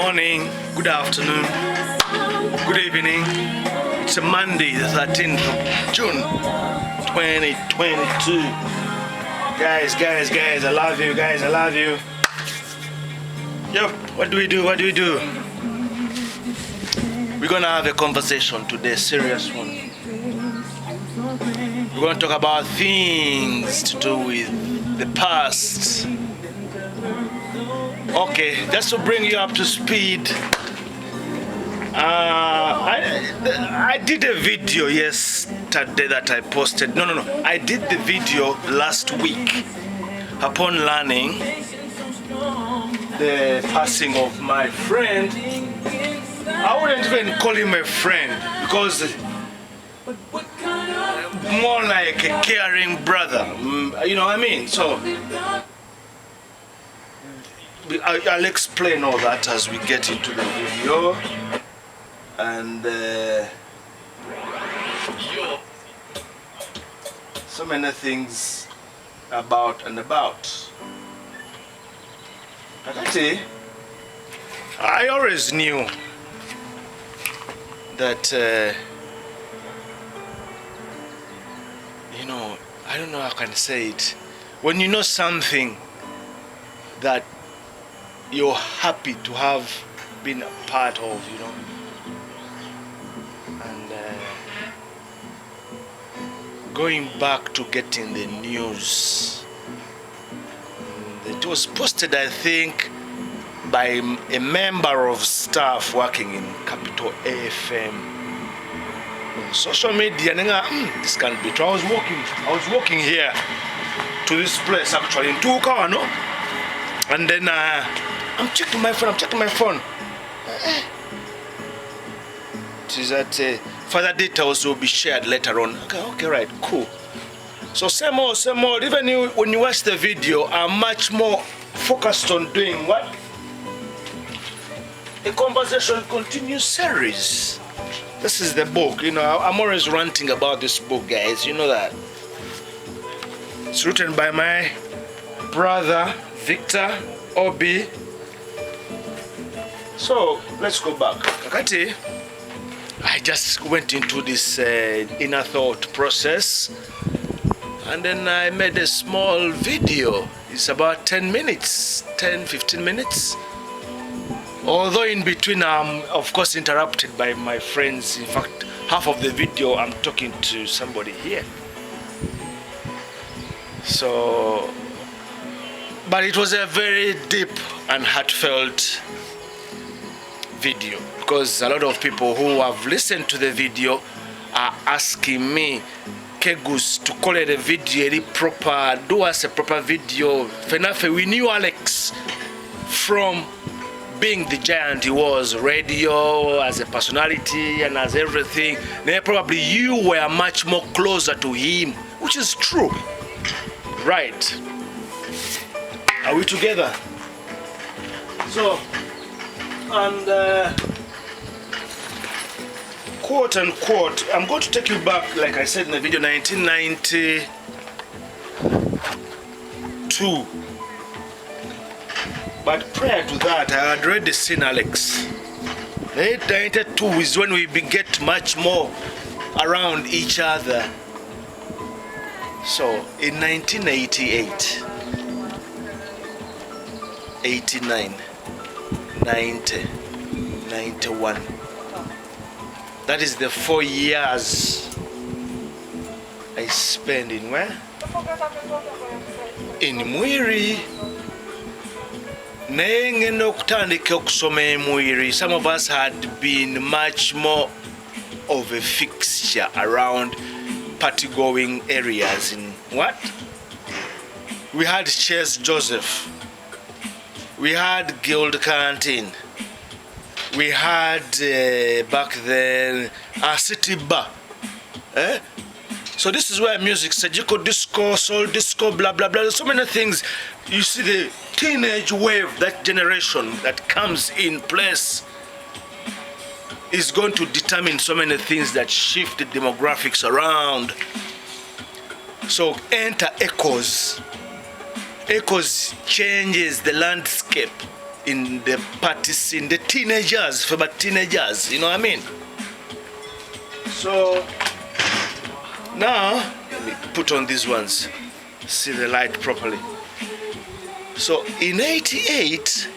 morning, good afternoon, good evening. It's a Monday, the 13th of June, 2022. Guys, I love you, guys, I love you. Yep, what do we do? We're gonna have a conversation today, serious one. We're gonna talk about things to do with the past. Okay, just to bring you up to speed, I did a video yesterday that I posted. No. I did the video last week upon learning the passing of my friend. I wouldn't even call him a friend because more like a caring brother. You know what I mean? So I'll explain all that as we get into the video. And so many things about. Actually, I always knew that, I don't know how I can say it. When you know something that you're happy to have been a part of, and going back to getting the news, it was posted, I think, by a member of staff working in Capital AFM on social media. This can't be true. I was walking here to this place actually in Ndwula, no? And then I'm checking my phone. It is that further details will be shared later on. Okay, right, cool. So same old. Even when you watch the video, I'm much more focused on doing what? A conversation continues series. This is the book. I'm always ranting about this book, guys. You know that. It's written by my brother, Victor Obi. So let's go back. Kakati, I just went into this inner thought process, and then I made a small video. It's about 10 minutes, 10-15 minutes. Although in between I'm of course interrupted by my friends. In fact, half of the video I'm talking to somebody here. So, but it was a very deep and heartfelt video, because a lot of people who have listened to the video are asking me, Kegus, to call it a video proper, do us a proper video. Fenafe, we knew Alex from being the giant he was, radio, as a personality and as everything. Then probably you were much more closer to him, which is true. Right. Are we together? So, and quote unquote, I'm going to take you back, like I said in the video, 1992. But prior to that, I had already seen Alex. 1992 is when we get much more around each other. So in 1988, 89, 90, 91. That is the 4 years I spent in where? In Mwiri. Some of us had been much more of a fixture around party-going areas in what? We had Chess Joseph. We had Guild Canteen. We had back then a city bar. So this is where music, Sajiko disco, soul disco, blah blah blah. So many things. You see the teenage wave, that generation that comes in place is going to determine so many things that shift the demographics around. So enter echoes. Echoes changes the landscape. in the party scene, the teenagers, for about teenagers, you know what I mean? So now let me put on these ones, see the light properly. So in 88,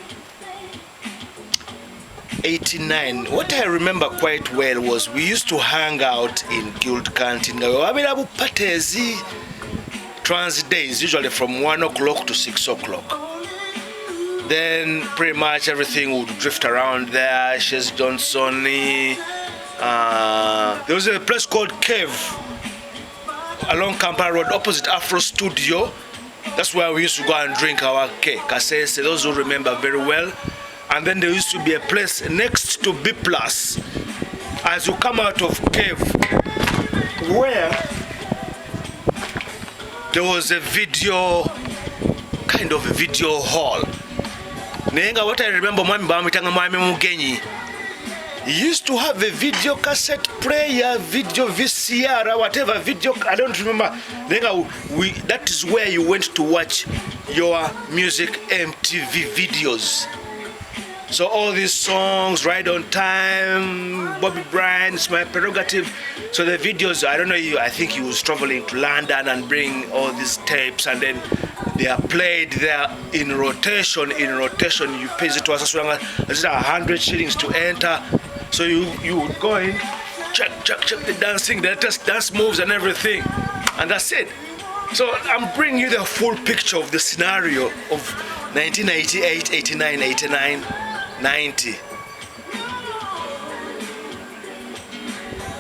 89, what I remember quite well was we used to hang out in Guild Canteen. I mean, abu parties, transit days, usually from 1 o'clock to 6 o'clock. Then pretty much everything would drift around there. Shes Johnson, there was a place called Cave along Kampala Road, opposite Afro Studio. That's where we used to go and drink our cake. Kasese, those who remember very well. And then there used to be a place next to B Plus as you come out of Cave, where there was a video, kind of a video hall. Nenga, what I remember, he used to have a video cassette player, video VCR, whatever video, I don't remember. Nenga, that is where you went to watch your music MTV videos. So all these songs, Right on Time, Bobby Bryant, It's My Prerogative. So the videos, I don't know, I think he was traveling to London and bring all these tapes, and then they are played there in rotation. In rotation, you pay it to us, it's 100 shillings to enter. So you would go in, check the dancing, the latest dance moves and everything. And that's it. So I'm bringing you the full picture of the scenario of 1988, 89, 89, 90.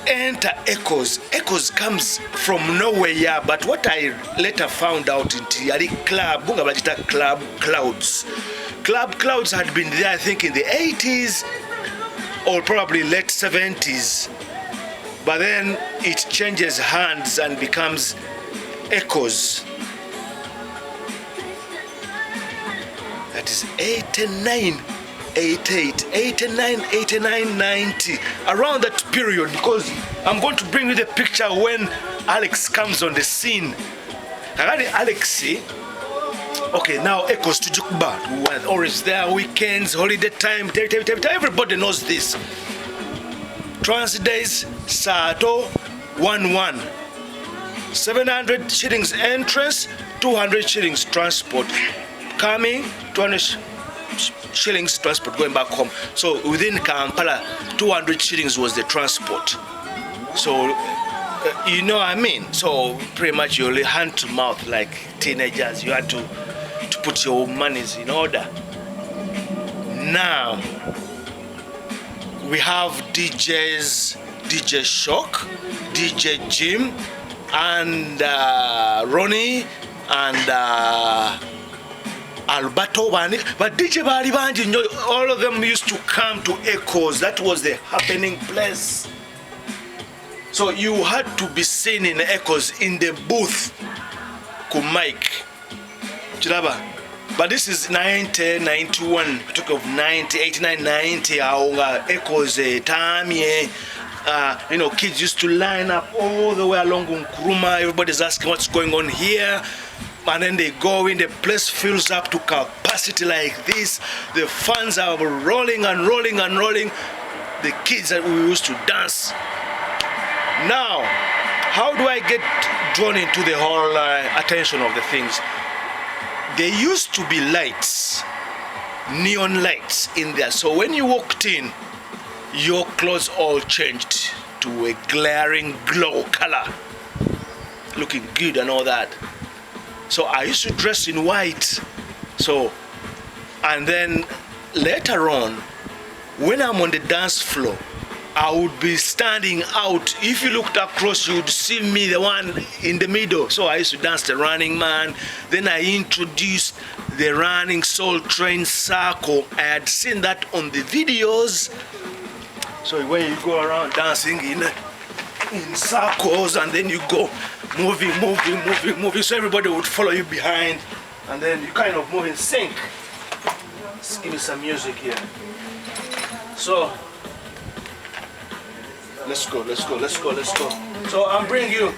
Enter Echoes. Echoes comes from nowhere, but what I later found out in Tiari Club Clouds. Club Clouds had been there, I think, in the 80s or probably late 70s. But then it changes hands and becomes Echoes. That is 89, 88, 89, 89, 90. Around that period, because I'm going to bring you the picture when Alex comes on the scene. Alexi, okay, now Echoes to Jukba. We were always there, weekends, holiday time, everybody knows this. Transit days, Sato, 1-1. 700 shillings entrance, 200 shillings transport. Coming, 200 shillings transport going back home. So within Kampala, 200 shillings was the transport. So, you know what I mean? So pretty much you only hand to mouth like teenagers. You had to put your monies in order. Now, we have DJs, DJ Shock, DJ Jim, and Ronnie, and Alberto Bani, but DJ Bali Banji, all of them used to come to Echoes. That was the happening place. So you had to be seen in Echoes in the booth, Mike. But this is 90, 91, talk of 90, 89, 90, Echoes, Tamie. Kids used to line up all the way along Nkrumah. Everybody's asking what's going on here. And then they go in, the place fills up to capacity like this. The fans are rolling and rolling and rolling. The kids that we used to dance. Now, how do I get drawn into the whole attention of the things? There used to be lights, neon lights in there. So when you walked in, your clothes all changed to a glaring glow color, looking good and all that. So I used to dress in white. So, and then later on, when I'm on the dance floor, I would be standing out. If you looked across, you would see me, the one in the middle. So I used to dance the Running Man. Then I introduced the Running Soul Train Circle. I had seen that on the videos. So when you go around dancing in circles, and then you go moving, so everybody would follow you behind, and then you kind of move in sync. Let's give me some music here. So let's go. So I'm bringing you.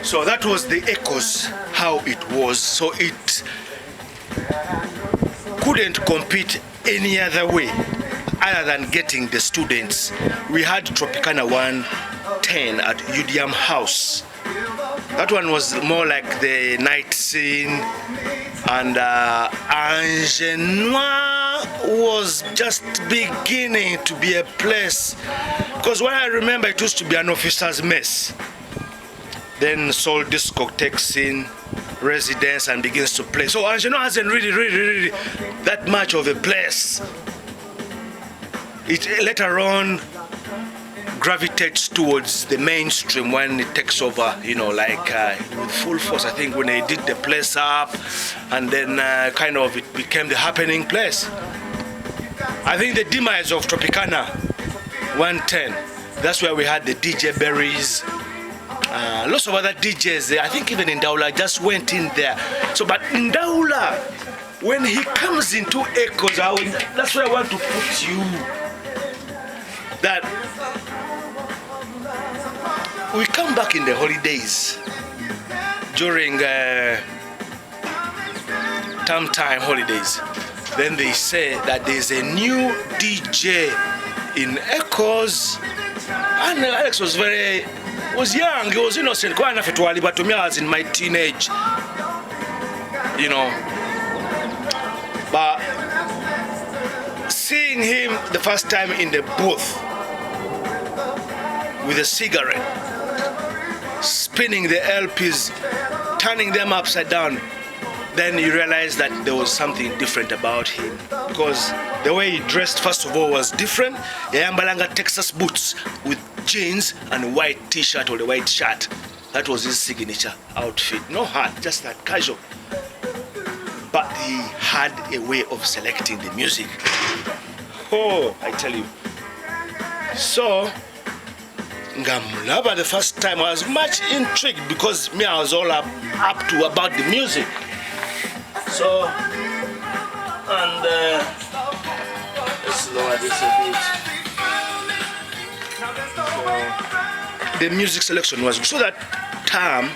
So that was the Echoes, how it was. So couldn't compete any other way other than getting the students. We had Tropicana 110 at UDM House. That one was more like the night scene, and Ndwula was just beginning to be a place, because what I remember, it used to be an officer's mess. Then Soul Disco takes in residence and begins to play. So Ndwula hasn't really that much of a place. It later on gravitates towards the mainstream when it takes over, with full force. I think when they did the place up, and then kind of it became the happening place. I think the demise of Tropicana 110, that's where we had the DJ Berries, lots of other DJs. I think even Ndwula just went in there. So, but Ndwula, when he comes into Echoes, that's where I want to put you. That we come back in the holidays, during term time holidays. Then they say that there's a new DJ in Echoes, and Alex was young, he was innocent. Quite enough to me, I was in my teenage, But seeing him the first time in the booth with a cigarette, spinning the LPs, turning them upside down, then you realize that there was something different about him, because the way he dressed, first of all, was different. Yambalanga Texas boots with jeans and a white t-shirt or a white shirt. That was his signature outfit. No hat, just that casual. But he had a way of selecting the music. Oh, I tell you. So, Ngamulaba, the first time, I was much intrigued, because me, I was all up to about the music. So, and let's lower this a bit. So, the music selection was good. So that time,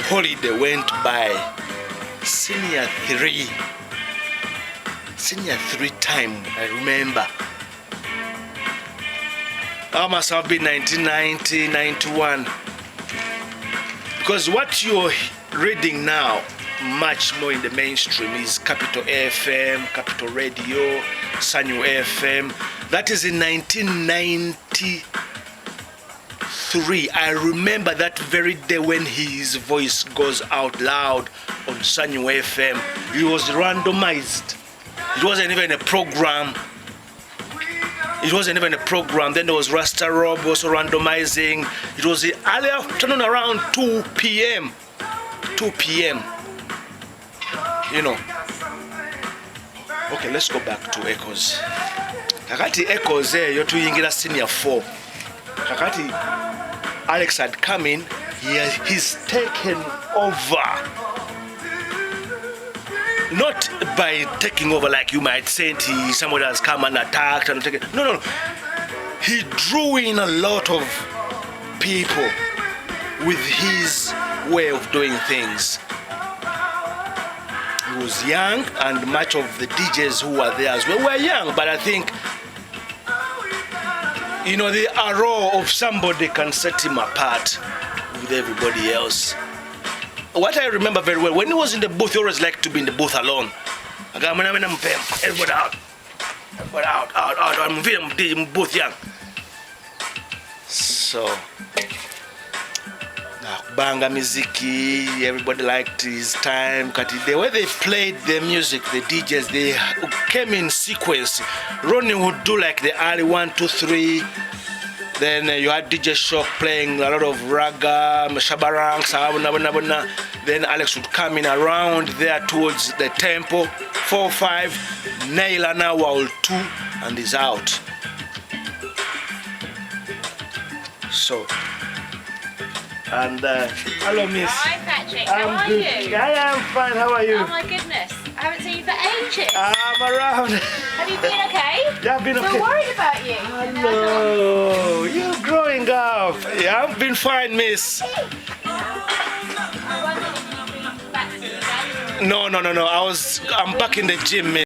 holiday went by. Senior three time, I remember. I must have been 1990, 91. Because what you're reading now, much more in the mainstream, is Capital FM, Capital Radio, Sanyu FM. That is in 1993. I remember that very day when his voice goes out loud on Sanyu FM. It was randomized. It wasn't even a program. Then there was Rasta Rob also randomizing. It was the early afternoon around 2 p.m. Okay, let's go back to Echoes. Kakati Echoes yotu yingira senior 4. Kakati Alex had come in. He's taken over. Not by taking over like you might say somebody has come and attacked and taken. No. He drew in a lot of people with his way of doing things. He was young, and much of the DJs who were there as well were young, but I think the arrow of somebody can set him apart with everybody else. What I remember very well, when he was in the booth, he always liked to be in the booth alone. Everybody out. I'm in booth young. So, Banga Miziki, everybody liked his time. The way they played the music, the DJs, they came in sequence. Ronnie would do like the early 1, 2, 3. Then you had DJ Shock playing a lot of raga, shabarang, sabuna. Then Alex would come in around there towards the tempo. 4, 5, Naila now will 2, and is out. So, and hello, Miss. Hi, Patrick. How are you? I am fine. How are you? Oh my goodness, I haven't seen you for ages. I'm around. Have you been okay? Yeah, I've been okay. We're worried about you. Hello. You're growing up. Yeah, I've been fine, Miss. I wondered if you've been back to the January. No. I'm back in the gym, man.